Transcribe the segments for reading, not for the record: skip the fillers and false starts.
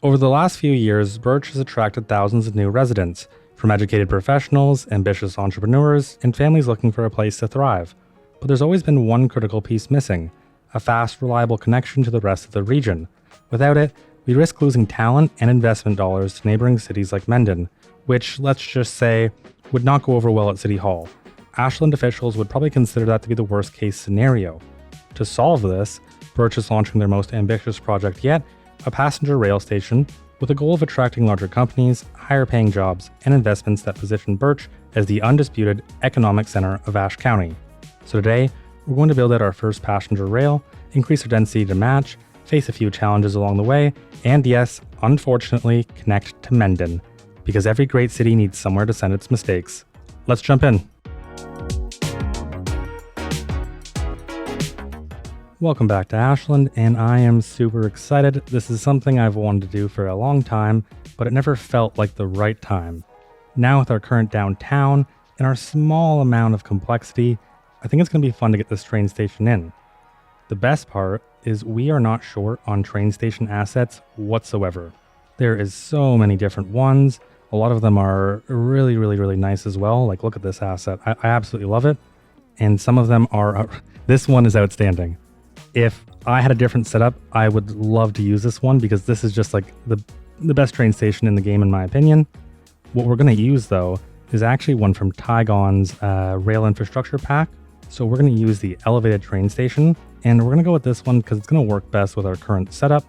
Over the last few years, Birch has attracted thousands of new residents, from educated professionals, ambitious entrepreneurs, and families looking for a place to thrive. But there's always been one critical piece missing: a fast, reliable connection to the rest of the region. Without it, we risk losing talent and investment dollars to neighboring cities like Mendon, which, let's just say, would not go over well at City Hall. Ashland officials would probably consider that to be the worst case scenario. To solve this, Birch is launching their most ambitious project yet, a passenger rail station, with a goal of attracting larger companies, higher paying jobs, and investments that position Birch as the undisputed economic center of Ashe County. So today, we're going to build out our first passenger rail, increase our density to match, face a few challenges along the way, and yes, unfortunately, connect to Mendon, because every great city needs somewhere to send its mistakes. Let's jump in. Welcome back to Ashland, and I am super excited. This is something I've wanted to do for a long time, but it never felt like the right time. Now with our current downtown and our small amount of complexity, I think it's going to be fun to get this train station in. The best part is we are not short on train station assets whatsoever. There is so many different ones. A lot of them are really nice as well. Like, look at this asset. I absolutely love it. And some of them are, this one is outstanding. If I had a different setup, I would love to use this one because this is just like the best train station in the game in my opinion. What we're going to use though is actually one from Tygon's rail infrastructure pack. So we're going to use the elevated train station, and we're going to go with this one because it's going to work best with our current setup.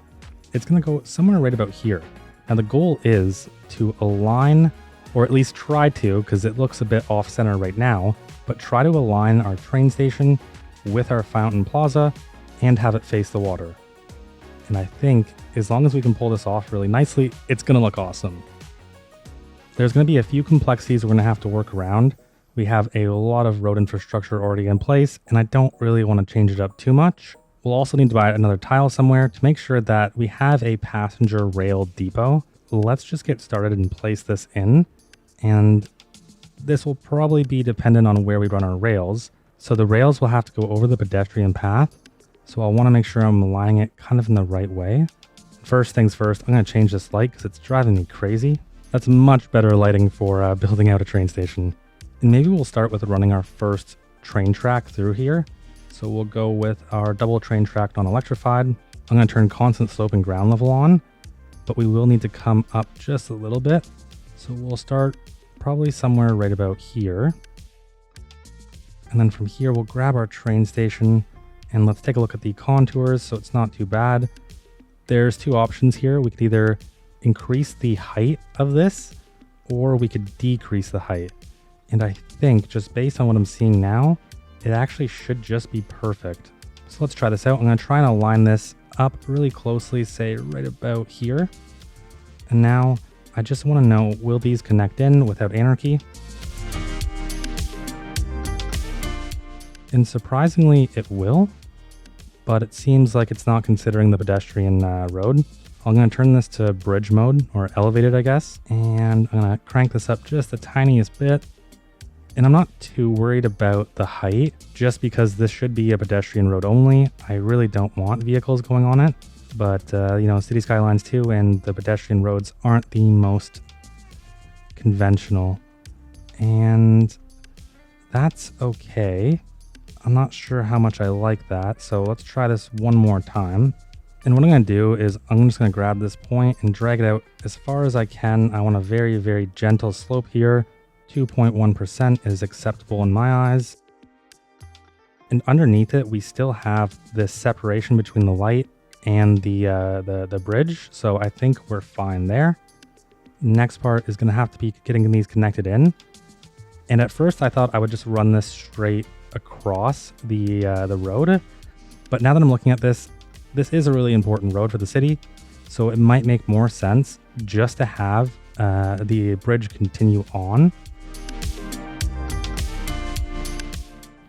It's going to go somewhere right about here. Now the goal is to align, or at least try to, because it looks a bit off center right now, but try to align our train station with our fountain plaza and have it face the water. And I think as long as we can pull this off really nicely, it's going to look awesome. There's going to be a few complexities we're going to have to work around. We have a lot of road infrastructure already in place, and I don't really want to change it up too much. We'll also need to buy another tile somewhere to make sure that we have a passenger rail depot. Let's just get started and place this in. And this will probably be dependent on where we run our rails. So the rails will have to go over the pedestrian path. So I'll want to make sure I'm aligning it kind of in the right way. First things first, I'm going to change this light because it's driving me crazy. That's much better lighting for building out a train station. And maybe we'll start with running our first train track through here. So we'll go with our double train track non-electrified. I'm going to turn constant slope and ground level on, but we will need to come up just a little bit. So we'll start probably somewhere right about here. And then from here, we'll grab our train station and let's take a look at the contours so it's not too bad. There's two options here. We could either increase the height of this or we could decrease the height. And I think just based on what I'm seeing now, it actually should just be perfect. So let's try this out. I'm going to try and align this up really closely, say right about here. And now I just want to know, will these connect in without anarchy? And surprisingly, it will, but it seems like it's not considering the pedestrian road. I'm going to turn this to bridge mode, or elevated, I guess. And I'm going to crank this up just the tiniest bit. And I'm not too worried about the height, just because this should be a pedestrian road only. I really don't want vehicles going on it. But, City Skylines 2 and the pedestrian roads aren't the most conventional. And that's okay. I'm not sure how much I like that, so let's try this one more time. And what I'm going to do is I'm just going to grab this point and drag it out as far as I can. I want a very gentle slope here. 2.1% is acceptable in my eyes. And underneath it, we still have this separation between the light and the bridge, so I think we're fine there. Next part is going to have to be getting these connected in. And at first I thought I would just run this straight across the road, but now that I'm looking at this is a really important road for the city, so it might make more sense just to have the bridge continue on.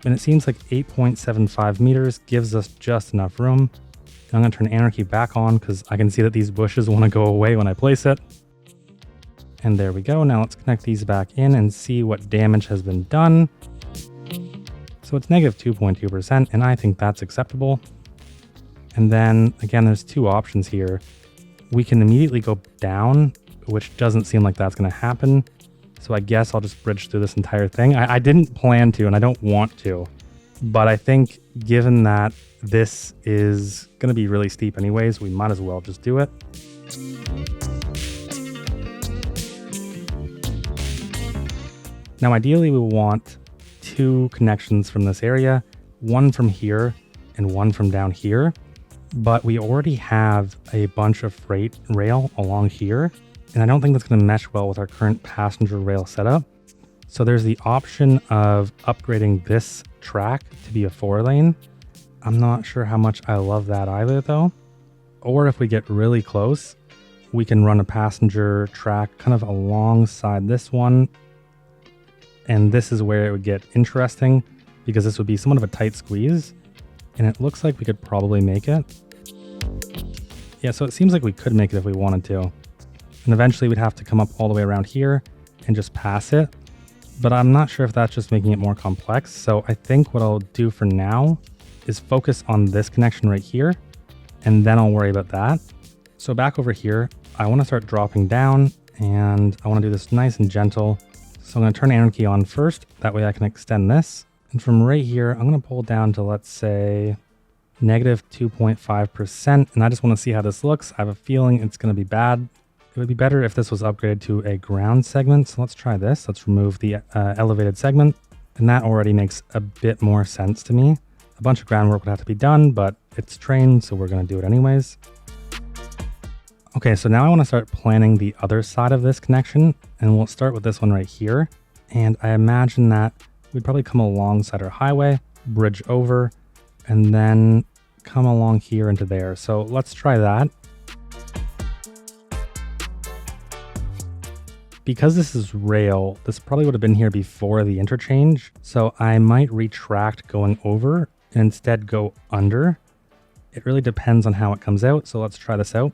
And it seems like 8.75 meters gives us just enough room. I'm going to turn anarchy back on because I can see that these bushes want to go away when I place it. And there we go. Now let's connect these back in and see what damage has been done. So it's negative 2.2%, and I think that's acceptable. And then again, there's two options here. we can immediately go down, which doesn't seem like that's going to happen. So I guess I'll just bridge through this entire thing. I didn't plan to, and I don't want to, but I think given that this is going to be really steep anyways, we might as well just do it. Now, ideally, we want 2 connections from this area, one from here and one from down here, but we already have a bunch of freight rail along here, and I don't think that's going to mesh well with our current passenger rail setup. So there's the option of upgrading this track to be a 4-lane. I'm not sure how much I love that either though. Or if we get really close, we can run a passenger track kind of alongside this one. And this is where it would get interesting because this would be somewhat of a tight squeeze. And it looks like we could probably make it. Yeah, so it seems like we could make it if we wanted to. And eventually we'd have to come up all the way around here and just pass it. But I'm not sure if that's just making it more complex. So I think what I'll do for now is focus on this connection right here, and then I'll worry about that. So back over here, I want to start dropping down, and I want to do this nice and gentle. So I'm going to turn anarchy on first. That way I can extend this. And from right here, I'm going to pull down to, let's say, negative 2.5%. And I just want to see how this looks. I have a feeling it's going to be bad. It would be better if this was upgraded to a ground segment. So let's try this. Let's remove the elevated segment. And that already makes a bit more sense to me. A bunch of groundwork would have to be done, but it's trained, so we're going to do it anyways. Okay, so now I want to start planning the other side of this connection, and we'll start with this one right here. And I imagine that we'd probably come alongside our highway, bridge over, and then come along here into there. So let's try that. Because this is rail, this probably would have been here before the interchange, so I might retract going over and instead go under. It really depends on how it comes out, so let's try this out.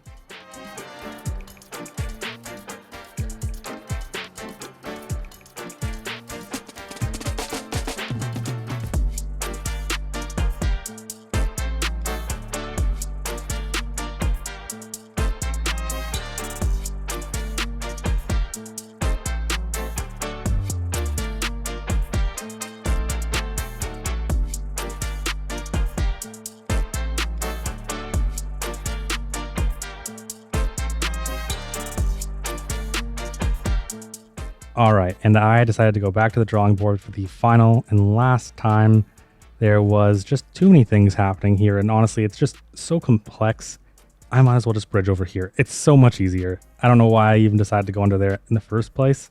All right, and I decided to go back to the drawing board for the final and last time. There was just too many things happening here, and honestly, it's just so complex. I might as well just bridge over here. It's so much easier. I don't know why I even decided to go under there in the first place.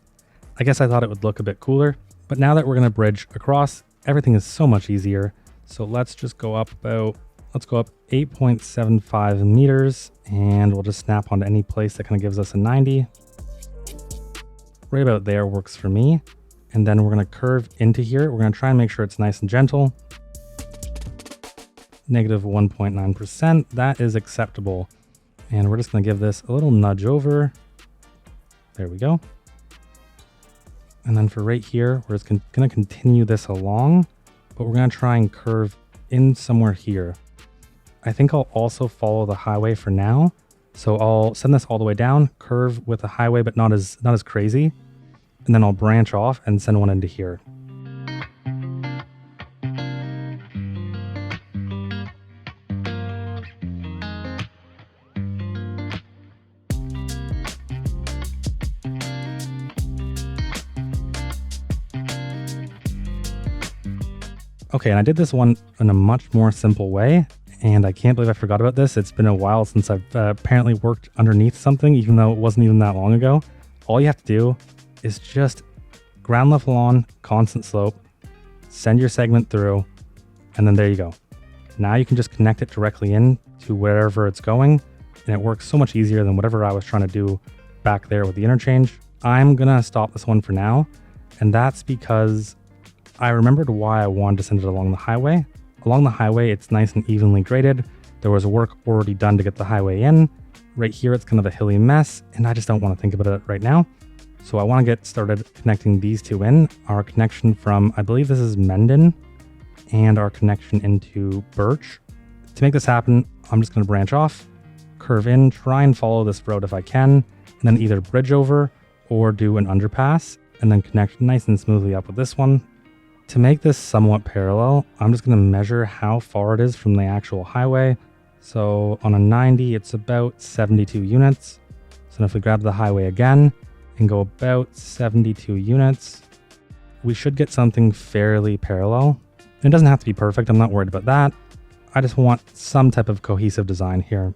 I guess I thought it would look a bit cooler, but now that we're gonna bridge across, everything is so much easier. So let's just go up let's go up 8.75 meters, and we'll just snap onto any place that kind of gives us a 90. Right about there works for me. And then we're going to curve into here. We're going to try and make sure it's nice and gentle. Negative 1.9%. That is acceptable. And we're just going to give this a little nudge over. There we go. And then for right here, we're just going to continue this along, but we're going to try and curve in somewhere here. I think I'll also follow the highway for now. So I'll send this all the way down, curve with the highway, but not as crazy. And then I'll branch off and send one into here. Okay, and I did this one in a much more simple way. And I can't believe I forgot about this. It's been a while since I've apparently worked underneath something, even though it wasn't even that long ago. All you have to do is just ground level on, constant slope, send your segment through, and then there you go. Now you can just connect it directly in to wherever it's going, and it works so much easier than whatever I was trying to do back there with the interchange. I'm gonna stop this one for now, and that's because I remembered why I wanted to send it along the highway. Along the highway, it's nice and evenly graded. There was work already done to get the highway in. Right here, it's kind of a hilly mess, and I just don't want to think about it right now. So I want to get started connecting these two in. Our connection from, I believe this is Mendon, and our connection into Birch. To make this happen, I'm just going to branch off, curve in, try and follow this road if I can, and then either bridge over or do an underpass, and then connect nice and smoothly up with this one. To make this somewhat parallel, I'm just going to measure how far it is from the actual highway. So on a 90, it's about 72 units. So if we grab the highway again and go about 72 units, we should get something fairly parallel. And it doesn't have to be perfect, I'm not worried about that. I just want some type of cohesive design here.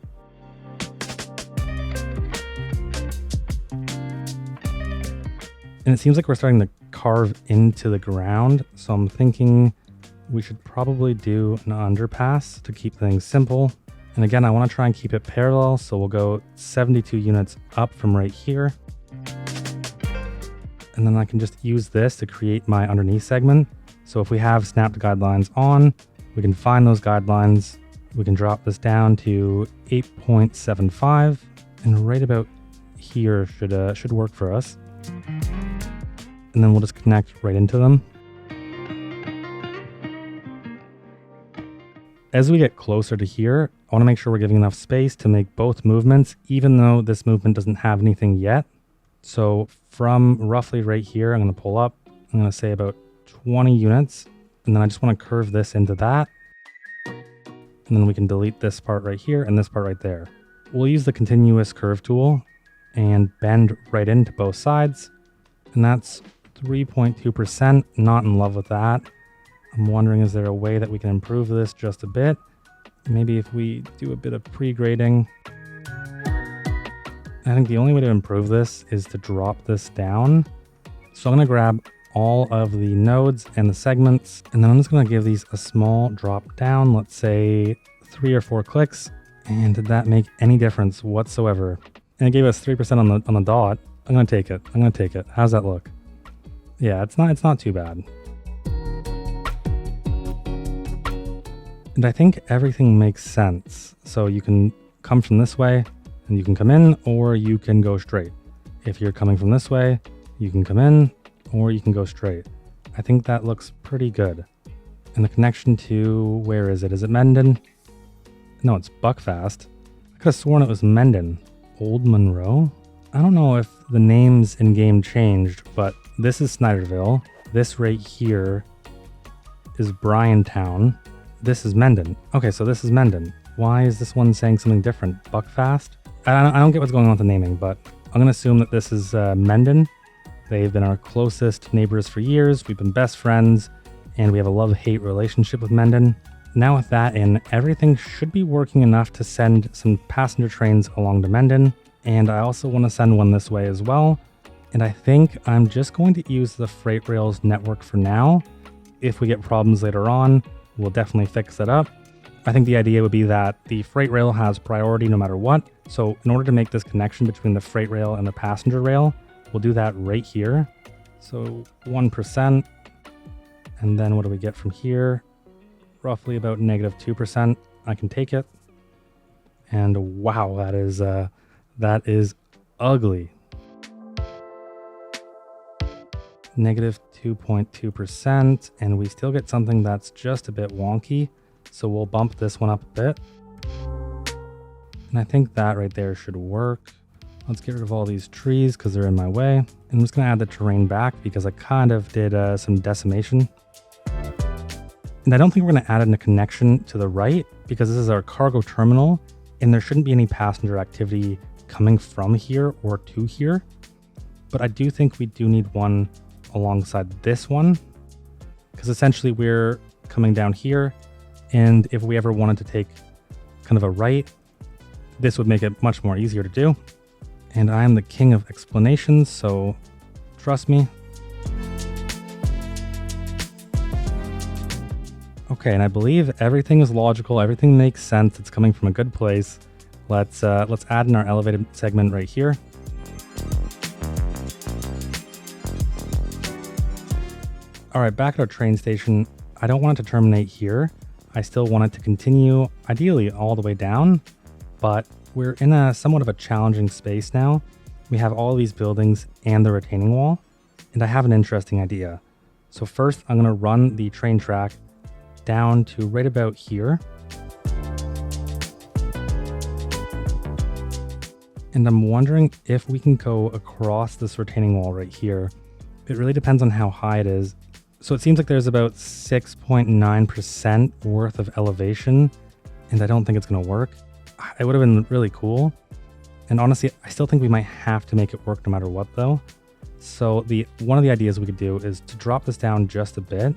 And it seems like we're starting to carve into the ground, so I'm thinking we should probably do an underpass to keep things simple. And again, I want to try and keep it parallel, so we'll go 72 units up from right here. And then I can just use this to create my underneath segment. So if we have snapped guidelines on, we can find those guidelines. We can drop this down to 8.75, and right about here should work for us. And then we'll just connect right into them. As we get closer to here, I want to make sure we're giving enough space to make both movements, even though this movement doesn't have anything yet. So from roughly right here, I'm going to pull up. I'm going to say about 20 units, and then I just want to curve this into that. And then we can delete this part right here and this part right there. We'll use the continuous curve tool and bend right into both sides. And that's 3.2%, not in love with that. I'm wondering, is there a way that we can improve this just a bit? Maybe if we do a bit of pre-grading. I think the only way to improve this is to drop this down. So I'm going to grab all of the nodes and the segments, and then I'm just going to give these a small drop down, let's say 3 or 4 clicks. And did that make any difference whatsoever? And it gave us 3% on the dot. I'm going to take it. I'm going to take it. How's that look? Yeah, it's not too bad. And I think everything makes sense. So you can come from this way and you can come in, or you can go straight. If you're coming from this way, you can come in or you can go straight. I think that looks pretty good. And the connection to, where is it? Is it Mendon? No, it's Buckfast. I could have sworn it was Mendon. Old Monroe? I don't know if the names in game changed, but this is Snyderville. This right here is Bryantown. This is Mendon. Okay, so this is Mendon. Why is this one saying something different? Buckfast? I don't get what's going on with the naming, but I'm going to assume that this is Mendon. They've been our closest neighbors for years. We've been best friends, and we have a love-hate relationship with Mendon. Now with that in, everything should be working enough to send some passenger trains along to Mendon. And I also want to send one this way as well. And I think I'm just going to use the freight rails network for now. If we get problems later on, we'll definitely fix that up. I think the idea would be that the freight rail has priority no matter what. So in order to make this connection between the freight rail and the passenger rail, we'll do that right here. So 1%. And then what do we get from here? Roughly about -2%. I can take it. And wow, that is ugly. -2.2%, and we still get something that's just a bit wonky. So we'll bump this one up a bit. And I think that right there should work. Let's get rid of all these trees because they're in my way. And I'm just going to add the terrain back because I kind of did some decimation. And I don't think we're going to add in a connection to the right because this is our cargo terminal and there shouldn't be any passenger activity coming from here or to here. But I do think we do need one alongside this one because essentially we're coming down here, and if we ever wanted to take kind of a right, this would make it much more easier to do. And I am the king of explanations, so trust me. Okay, and I believe everything is logical, everything makes sense, it's coming from a good place. Let's add in our elevated segment right here. All right, back at our train station, I don't want it to terminate here. I still want it to continue, ideally all the way down, but we're in a somewhat of a challenging space now. We have all these buildings and the retaining wall, and I have an interesting idea. So first, I'm gonna run the train track down to right about here. And I'm wondering if we can go across this retaining wall right here. It really depends on how high it is. So it seems like there's about 6.9% worth of elevation, and I don't think it's going to work. It would have been really cool. And honestly, I still think we might have to make it work no matter what though. So one of the ideas we could do is to drop this down just a bit.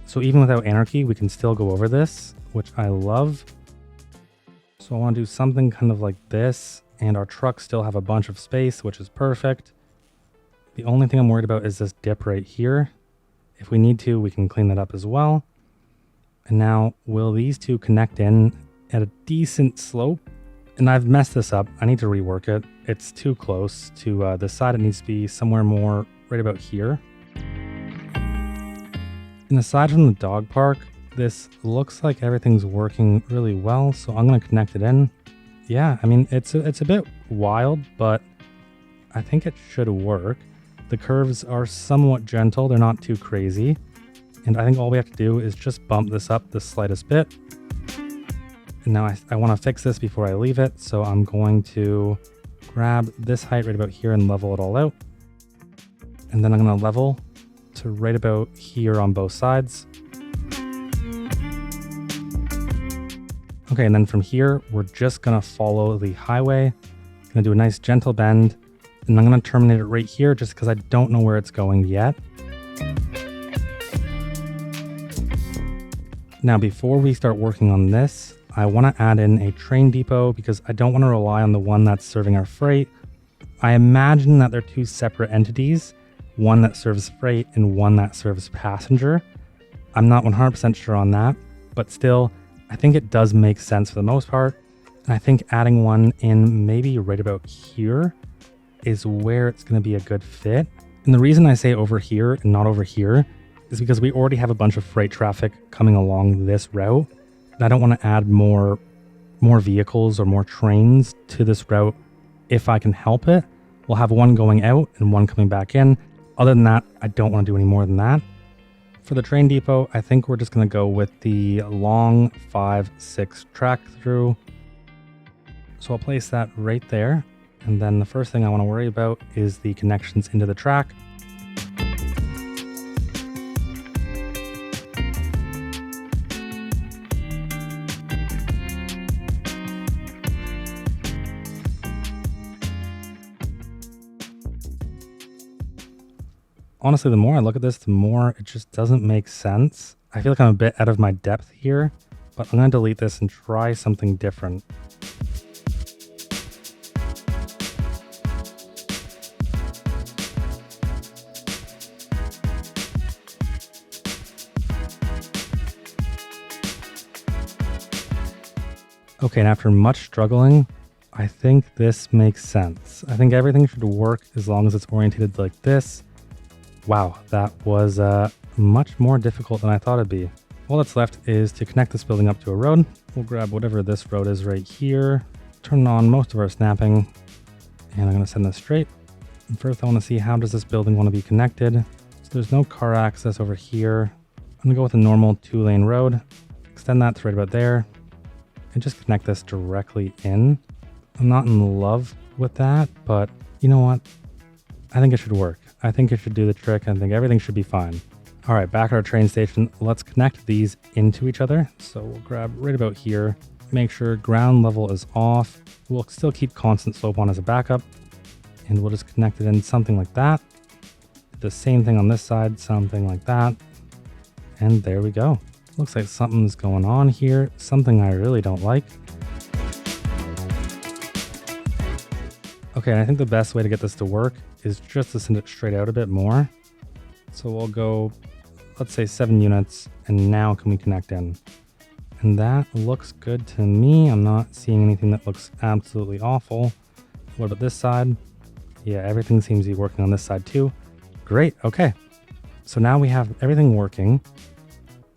So even without anarchy, we can still go over this, which I love. So I want to do something kind of like this, and our trucks still have a bunch of space, which is perfect. The only thing I'm worried about is this dip right here. If we need to, we can clean that up as well. And now, will these two connect in at a decent slope? And I've messed this up. I need to rework it. It's too close to this side. It needs to be somewhere more right about here. And aside from the dog park, this looks like everything's working really well. So I'm going to connect it in. Yeah, I mean, it's a bit wild, but I think it should work. The curves are somewhat gentle. They're not too crazy. And I think all we have to do is just bump this up the slightest bit. And now I want to fix this before I leave it. So I'm going to grab this height right about here and level it all out. And then I'm going to level to right about here on both sides. Okay, and then from here, we're just going to follow the highway. Going to do a nice gentle bend. And I'm going to terminate it right here just because I don't know where it's going yet. Now, before we start working on this, I want to add in a train depot because I don't want to rely on the one that's serving our freight. I imagine that they're two separate entities, one that serves freight and one that serves passenger. I'm not 100% sure on that, but still, I think it does make sense for the most part. And I think adding one in maybe right about here is where it's going to be a good fit. And the reason I say over here and not over here is because we already have a bunch of freight traffic coming along this route. And I don't want to add more vehicles or more trains to this route if I can help it. We'll have one going out and one coming back in. Other than that, I don't want to do any more than that. For the train depot, I think we're just going to go with the long 5-6 track through. So I'll place that right there. And then the first thing I want to worry about is the connections into the track. Honestly, the more I look at this, the more it just doesn't make sense. I feel like I'm a bit out of my depth here, but I'm going to delete this and try something different. Okay, and after much struggling, I think this makes sense. I think everything should work as long as it's oriented like this. Wow, that was much more difficult than I thought it'd be. All that's left is to connect this building up to a road. We'll grab whatever this road is right here, turn on most of our snapping, and I'm going to send this straight. And first I want to see how does this building want to be connected. So there's no car access over here. I'm going to go with a normal 2-lane road, extend that to right about there, and just connect this directly in. I'm not in love with that, but you know what? I think it should work. I think it should do the trick. I think everything should be fine. All right, back at our train station, let's connect these into each other. So we'll grab right about here, make sure ground level is off. We'll still keep constant slope on as a backup, and we'll just connect it in something like that. The same thing on this side, something like that. And there we go. Looks like something's going on here, something I really don't like. Okay, and I think the best way to get this to work is just to send it straight out a bit more. So we'll go, let's say 7 units, and now can we connect in? And that looks good to me. I'm not seeing anything that looks absolutely awful. What about this side? Yeah, everything seems to be working on this side too. Great, okay. So now we have everything working.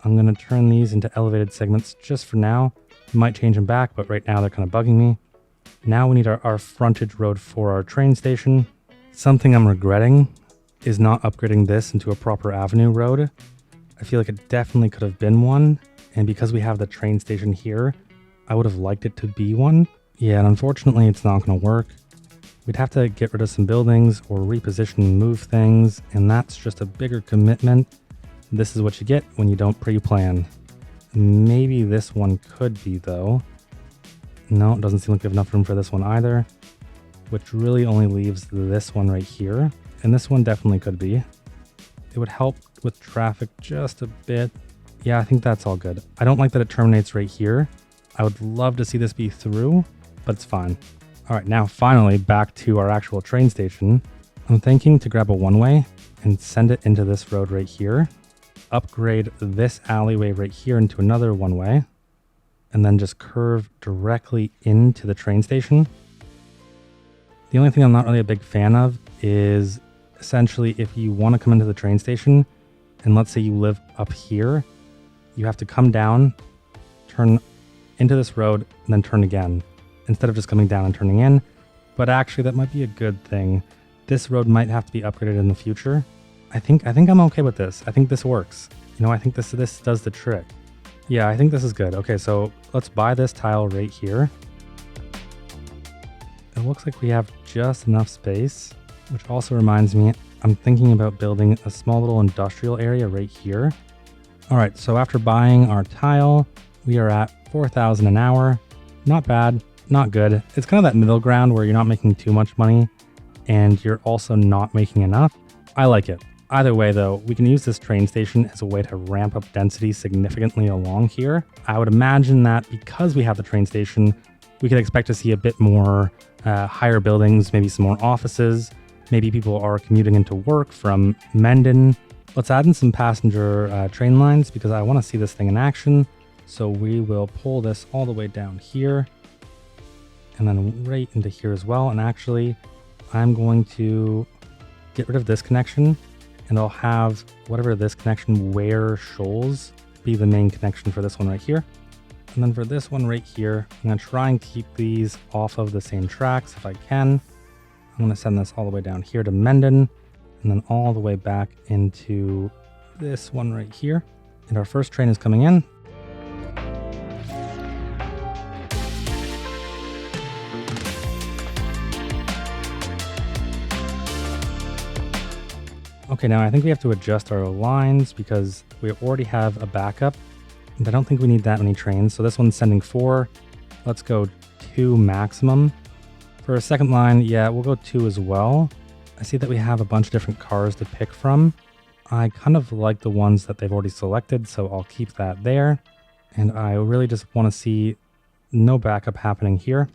I'm gonna turn these into elevated segments just for now. Might change them back, but right now they're kind of bugging me. Now we need our frontage road for our train station. Something I'm regretting is not upgrading this into a proper avenue road. I feel like it definitely could have been one. And because we have the train station here, I would have liked it to be one. Yeah, and unfortunately it's not going to work. We'd have to get rid of some buildings or reposition and move things, and that's just a bigger commitment. This is what you get when you don't pre-plan. Maybe this one could be, though. No, it doesn't seem like we have enough room for this one either, which really only leaves this one right here, and this one definitely could be. It would help with traffic just a bit. Yeah, I think that's all good. I don't like that it terminates right here. I would love to see this be through, but it's fine. All right, now finally back to our actual train station. I'm thinking to grab a one-way and send it into this road right here, upgrade this alleyway right here into another one-way, and then just curve directly into the train station. The only thing I'm not really a big fan of is essentially if you want to come into the train station, and let's say you live up here, you have to come down, turn into this road, and then turn again, instead of just coming down and turning in. But actually that might be a good thing. This road might have to be upgraded in the future. I think I'm okay with this. I think this works. You know, I think this does the trick. Yeah, I think this is good. Okay, so let's buy this tile right here. It looks like we have just enough space, which also reminds me, I'm thinking about building a small little industrial area right here. All right, so after buying our tile, we are at 4,000 an hour. Not bad. Not good. It's kind of that middle ground where you're not making too much money and you're also not making enough. I like it. Either way though, we can use this train station as a way to ramp up density significantly along here. I would imagine that because we have the train station, we could expect to see a bit more higher buildings, maybe some more offices. Maybe people are commuting into work from Mendon. Let's add in some passenger train lines because I want to see this thing in action. So we will pull this all the way down here, and then right into here as well. And actually, I'm going to get rid of this connection, and I'll have whatever this connection where Shoals be the main connection for this one right here. And then for this one right here, I'm going to try and keep these off of the same tracks if I can. I'm going to send this all the way down here to Mendon, and then all the way back into this one right here. And our first train is coming in. Okay, now I think we have to adjust our lines because we already have a backup. And I don't think we need that many trains. So this one's sending 4. Let's go 2 maximum. For a second line, yeah, we'll go 2 as well. I see that we have a bunch of different cars to pick from. I kind of like the ones that they've already selected, so I'll keep that there. And I really just want to see no backup happening here.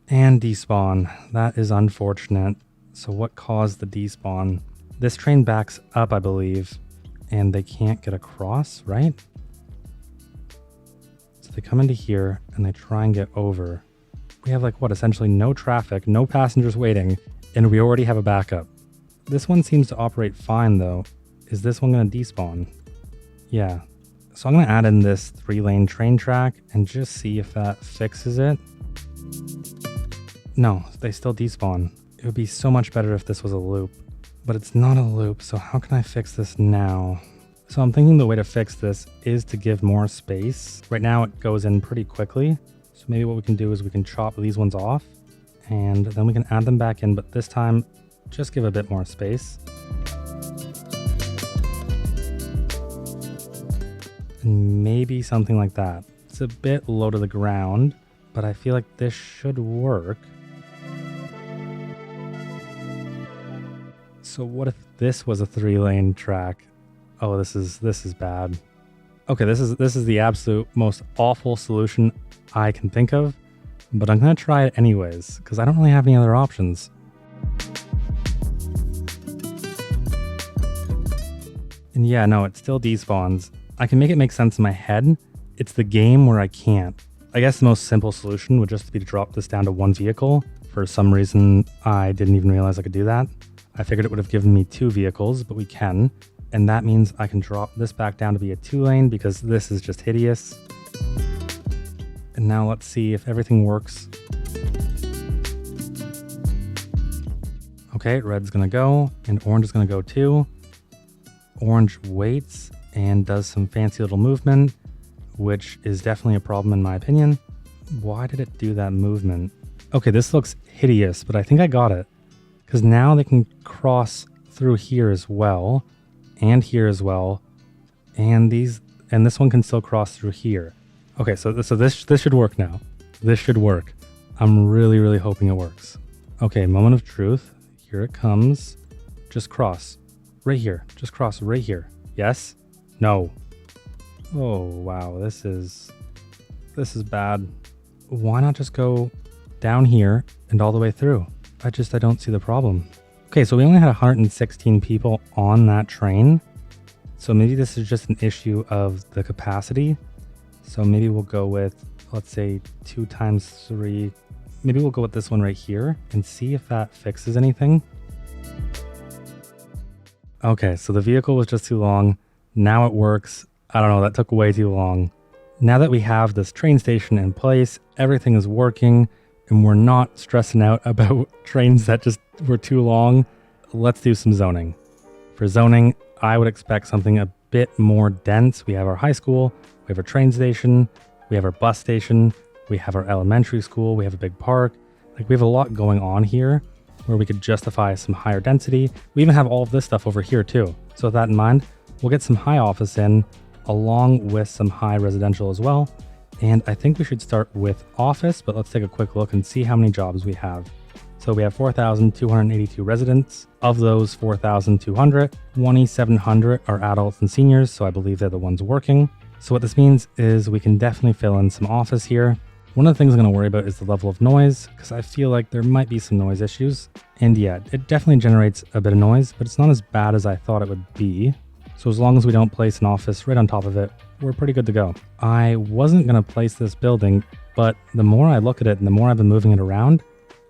And despawn. That is unfortunate. So what caused the despawn? This train backs up, I believe, and they can't get across, right? So they come into here and they try and get over. We have like, what, essentially no traffic, no passengers waiting, and we already have a backup. This one seems to operate fine though. Is this one going to despawn? Yeah. So I'm going to add in this 3-lane train track and just see if that fixes it. No, they still despawn. It would be so much better if this was a loop, but it's not a loop. So how can I fix this now? So I'm thinking the way to fix this is to give more space. Right now it goes in pretty quickly. So maybe what we can do is we can chop these ones off and then we can add them back in, but this time just give a bit more space. And maybe something like that. It's a bit low to the ground, but I feel like this should work. So what if this was a 3-lane track? Oh, this is bad. Okay, this is the absolute most awful solution I can think of, but I'm gonna try it anyways because I don't really have any other options. And yeah, no, it still despawns. I can make it make sense in my head. It's the game where I can't. I guess the most simple solution would just be to drop this down to 1 vehicle. For some reason, I didn't even realize I could do that. I figured it would have given me 2 vehicles, but we can. And that means I can drop this back down to be a 2-lane because this is just hideous. And now let's see if everything works. Okay, red's gonna go, and orange is gonna go too. Orange waits and does some fancy little movement. which is definitely a problem in my opinion. Why did it do that movement? Okay, this looks hideous, but I think I got it. Because now they can cross through here as well, and here as well, and this one can still cross through here. Okay, so this should work now. This should work. I'm really, really hoping it works. Okay, moment of truth. Here it comes. Just cross. Right here. Just cross right here. Yes? No. Oh, wow. This is bad. Why not just go down here and all the way through? I don't see the problem. Okay, so we only had 116 people on that train. So maybe this is just an issue of the capacity. So maybe we'll go with, let's say 2 times 3. Maybe we'll go with this one right here and see if that fixes anything. Okay, so the vehicle was just too long. Now it works. I don't know, that took way too long. Now that we have this train station in place, everything is working, and we're not stressing out about trains that just were too long, let's do some zoning. For zoning, I would expect something a bit more dense. We have our high school, we have our train station, we have our bus station, we have our elementary school, we have a big park. Like, we have a lot going on here where we could justify some higher density. We even have all of this stuff over here too. So with that in mind, we'll get some high office in along with some high residential as well. And I think we should start with office, but let's take a quick look and see how many jobs we have. So we have 4,282 residents. Of those 4,200, 2,700 are adults and seniors, so I believe they're the ones working. So what this means is we can definitely fill in some office here. One of the things I'm going to worry about is the level of noise, because I feel like there might be some noise issues. And yeah, it definitely generates a bit of noise, but it's not as bad as I thought it would be. So as long as we don't place an office right on top of it, we're pretty good to go. I wasn't going to place this building, but the more I look at it and the more I've been moving it around,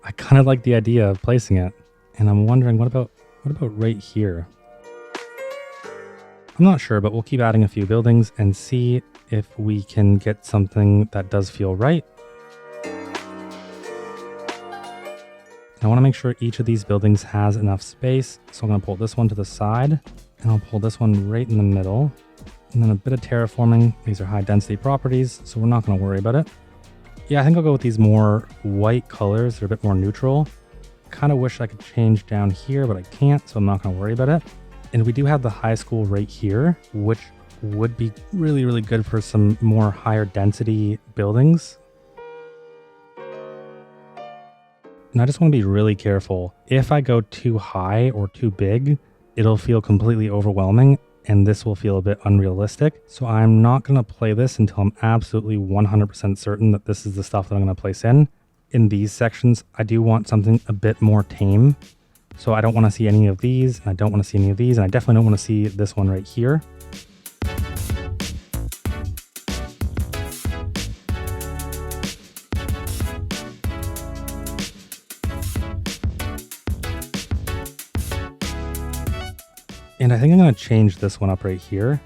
I kind of like the idea of placing it. And I'm wondering, what about right here? I'm not sure, but we'll keep adding a few buildings and see if we can get something that does feel right. I want to make sure each of these buildings has enough space. So I'm going to pull this one to the side, and I'll pull this one right in the middle. And then a bit of terraforming. These are high density properties, so we're not going to worry about it. Yeah, I think I'll go with these more white colors. They're a bit more neutral. Kind of wish I could change down here, but I can't, so I'm not going to worry about it. And we do have the high school right here, which would be really, really good for some more higher density buildings. And I just want to be really careful. If I go too high or too big, it'll feel completely overwhelming, and this will feel a bit unrealistic. So I'm not going to play this until I'm absolutely 100% certain that this is the stuff that I'm going to place in. In these sections, I do want something a bit more tame. So I don't want to see any of these, and I don't want to see any of these, and I definitely don't want to see this one right here. And I think I'm going to change this one up right here.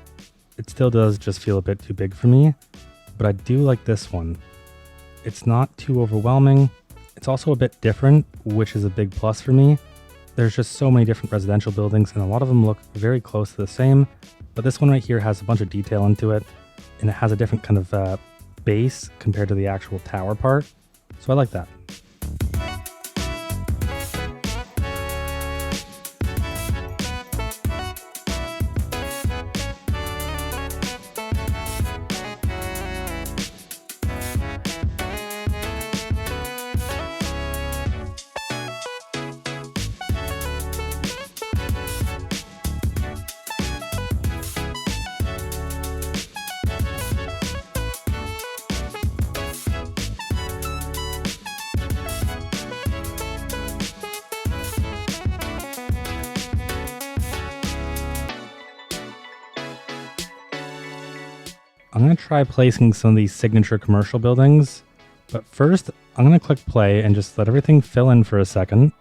It still does just feel a bit too big for me, but I do like this one. It's not too overwhelming. It's also a bit different, which is a big plus for me. There's just so many different residential buildings, and a lot of them look very close to the same, but this one right here has a bunch of detail into it, and it has a different kind of base compared to the actual tower part. So I like that. I'm going to try placing some of these signature commercial buildings, but first I'm going to click play and just let everything fill in for a second.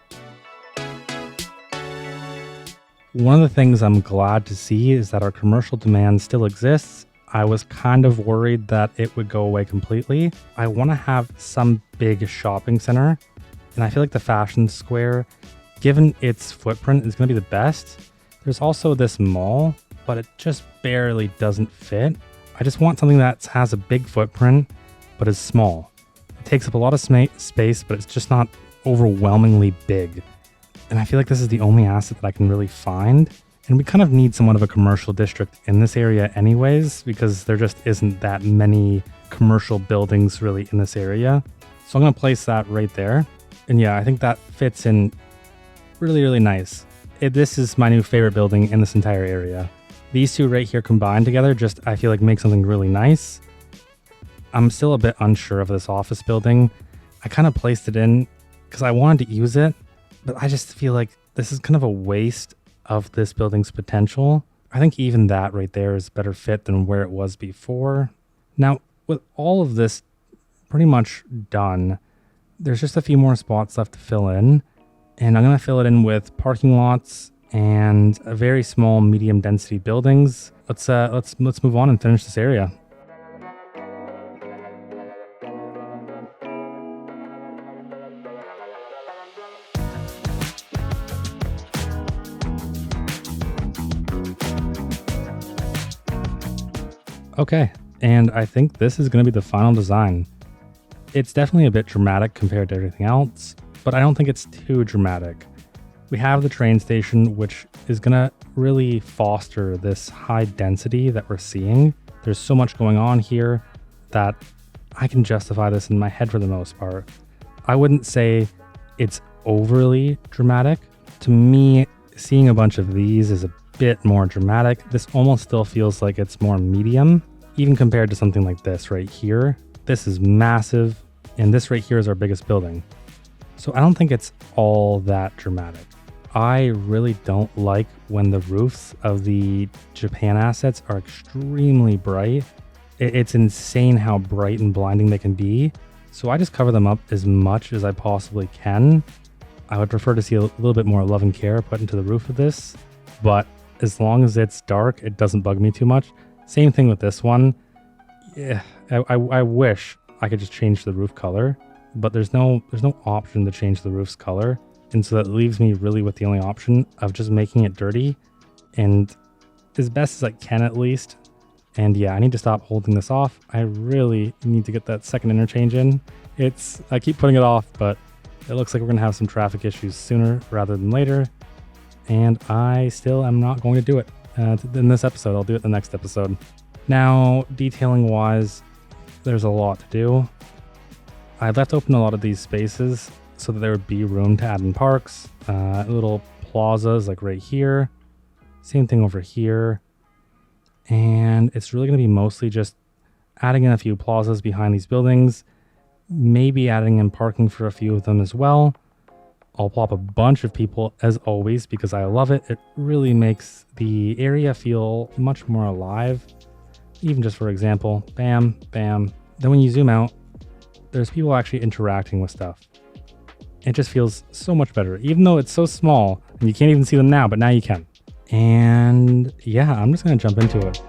One of the things I'm glad to see is that our commercial demand still exists. I was kind of worried that it would go away completely. I want to have some big shopping center, and I feel like the Fashion Square, given its footprint, is going to be the best. There's also this mall, but it just barely doesn't fit. I just want something that has a big footprint, but is small. It takes up a lot of space, but it's just not overwhelmingly big. And I feel like this is the only asset that I can really find. And we kind of need somewhat of a commercial district in this area anyways, because there just isn't that many commercial buildings really in this area. So I'm going to place that right there. And yeah, I think that fits in really, really nice. This is my new favorite building in this entire area. These two right here combined together just, I feel like, make something really nice. I'm still a bit unsure of this office building. I kind of placed it in because I wanted to use it, but I just feel like this is kind of a waste of this building's potential. I think even that right there is better fit than where it was before. Now, with all of this pretty much done, there's just a few more spots left to fill in, and I'm going to fill it in with parking lots and a very small medium density buildings. Let's move on and finish this area. Okay, and I think this is going to be the final design. It's definitely a bit dramatic compared to everything else, but I don't think it's too dramatic. We have the train station, which is going to really foster this high density that we're seeing. There's so much going on here that I can justify this in my head for the most part. I wouldn't say it's overly dramatic. To me, seeing a bunch of these is a bit more dramatic. This almost still feels like it's more medium, even compared to something like this right here. This is massive, and this right here is our biggest building. So I don't think it's all that dramatic. I really don't like when the roofs of the Japan assets are extremely bright. It's insane how bright and blinding they can be. So I just cover them up as much as I possibly can. I would prefer to see a little bit more love and care put into the roof of this, but as long as it's dark, it doesn't bug me too much. Same thing with this one. Yeah, I wish I could just change the roof color, but there's no option to change the roof's color. And so that leaves me really with the only option of just making it dirty, and as best as I can at least. And yeah, I need to stop holding this off. I really need to get that second interchange in. I keep putting it off, but it looks like we're gonna have some traffic issues sooner rather than later. And I still am not going to do it in this episode. I'll do it the next episode. Now, detailing wise, there's a lot to do. I left open a lot of these spaces so that there would be room to add in parks, little plazas like right here. Same thing over here. And it's really going to be mostly just adding in a few plazas behind these buildings, maybe adding in parking for a few of them as well. I'll plop a bunch of people as always because I love it. It really makes the area feel much more alive. Even just for example, bam, bam. Then when you zoom out, there's people actually interacting with stuff. It just feels so much better, even though it's so small and you can't even see them now, but now you can. And yeah, I'm just going to jump into it.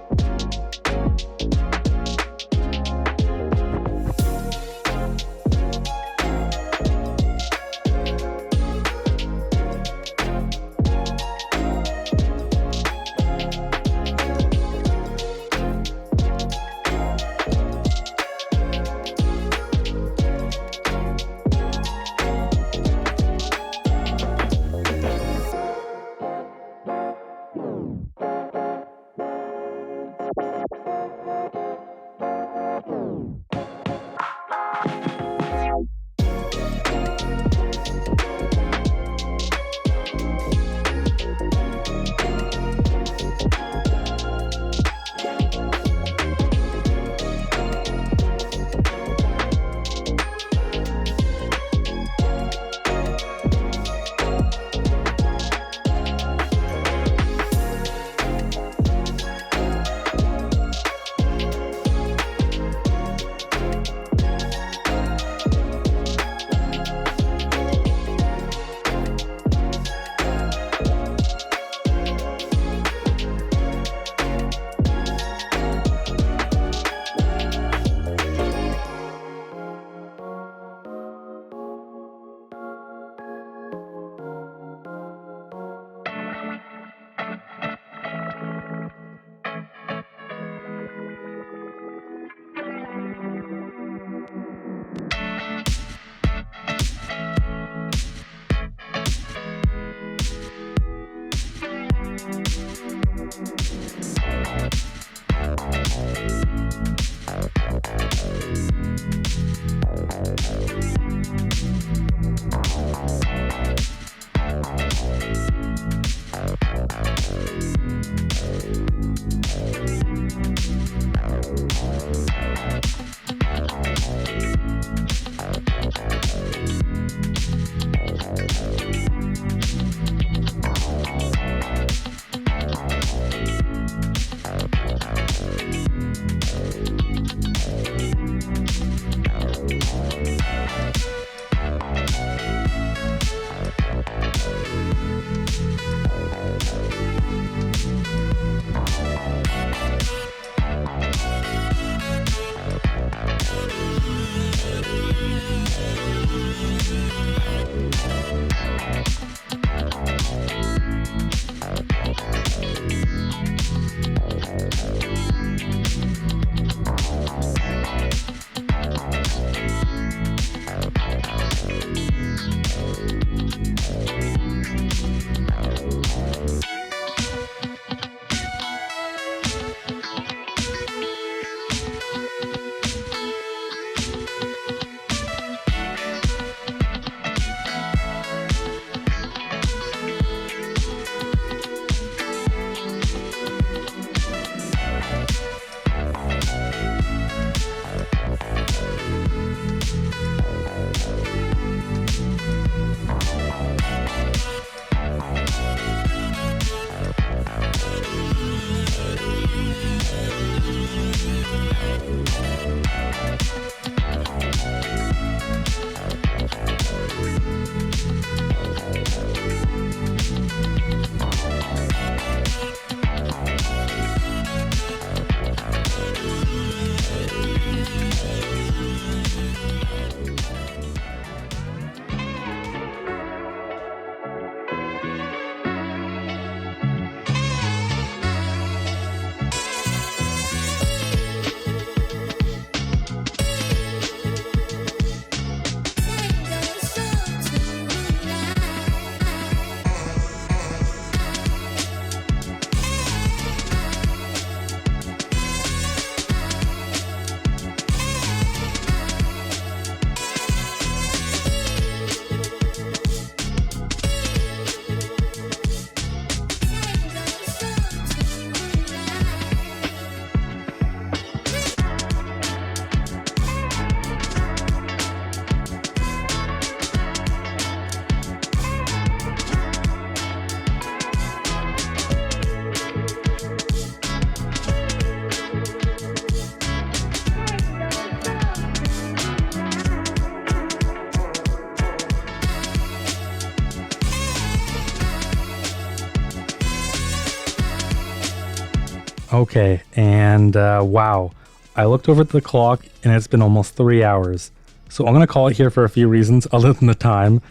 Okay, and wow, I looked over at the clock and it's been almost 3 hours. So I'm going to call it here for a few reasons other than the time.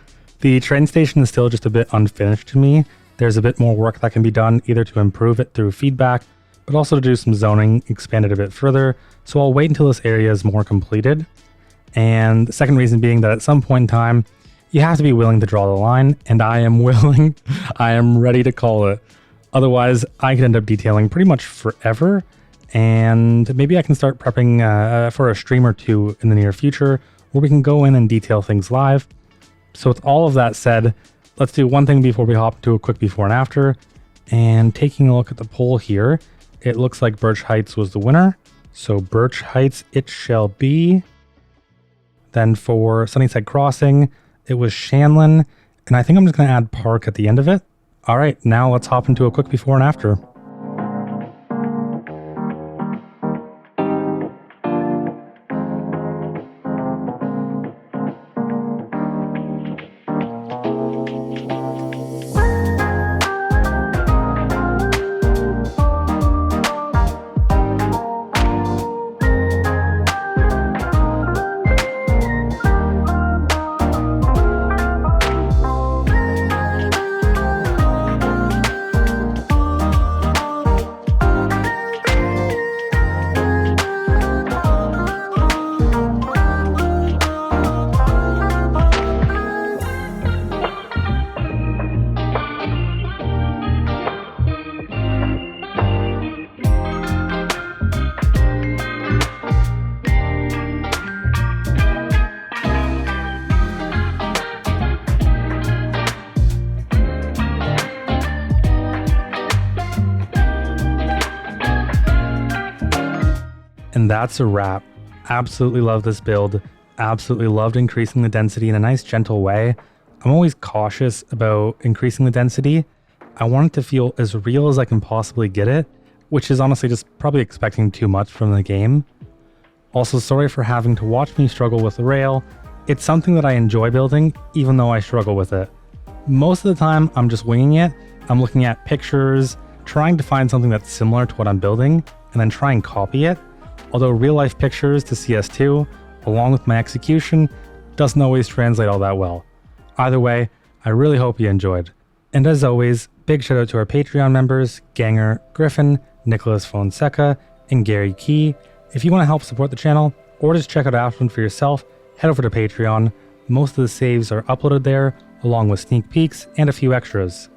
The train station is still just a bit unfinished to me. There's a bit more work that can be done either to improve it through feedback, but also to do some zoning, expand it a bit further. So I'll wait until this area is more completed. And the second reason being that at some point in time, you have to be willing to draw the line, and I am willing. I am ready to call it. Otherwise, I could end up detailing pretty much forever, and maybe I can start prepping for a stream or two in the near future where we can go in and detail things live. So with all of that said, let's do one thing before we hop into a quick before and after. And taking a look at the poll here, it looks like Birch Heights was the winner. So Birch Heights it shall be. Then for Sunnyside Crossing, it was Shanlin, and I think I'm just going to add Park at the end of it. All right, now let's hop into a quick before and after. And that's a wrap. Absolutely love this build. Absolutely loved increasing the density in a nice gentle way. I'm always cautious about increasing the density. I want it to feel as real as I can possibly get it, which is honestly just probably expecting too much from the game. Also, sorry for having to watch me struggle with the rail. It's something that I enjoy building, even though I struggle with it. Most of the time, I'm just winging it. I'm looking at pictures, trying to find something that's similar to what I'm building, and then try and copy it. Although real-life pictures to CS2, along with my execution, doesn't always translate all that well. Either way, I really hope you enjoyed. And as always, big shout out to our Patreon members, Ganger, Griffin, Nicholas Fonseca, and Gary Key. If you want to help support the channel, or just check out Ashland for yourself, head over to Patreon. Most of the saves are uploaded there, along with sneak peeks and a few extras.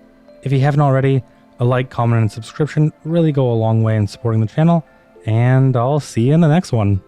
If you haven't already, a like, comment, and subscription really go a long way in supporting the channel, and I'll see you in the next one.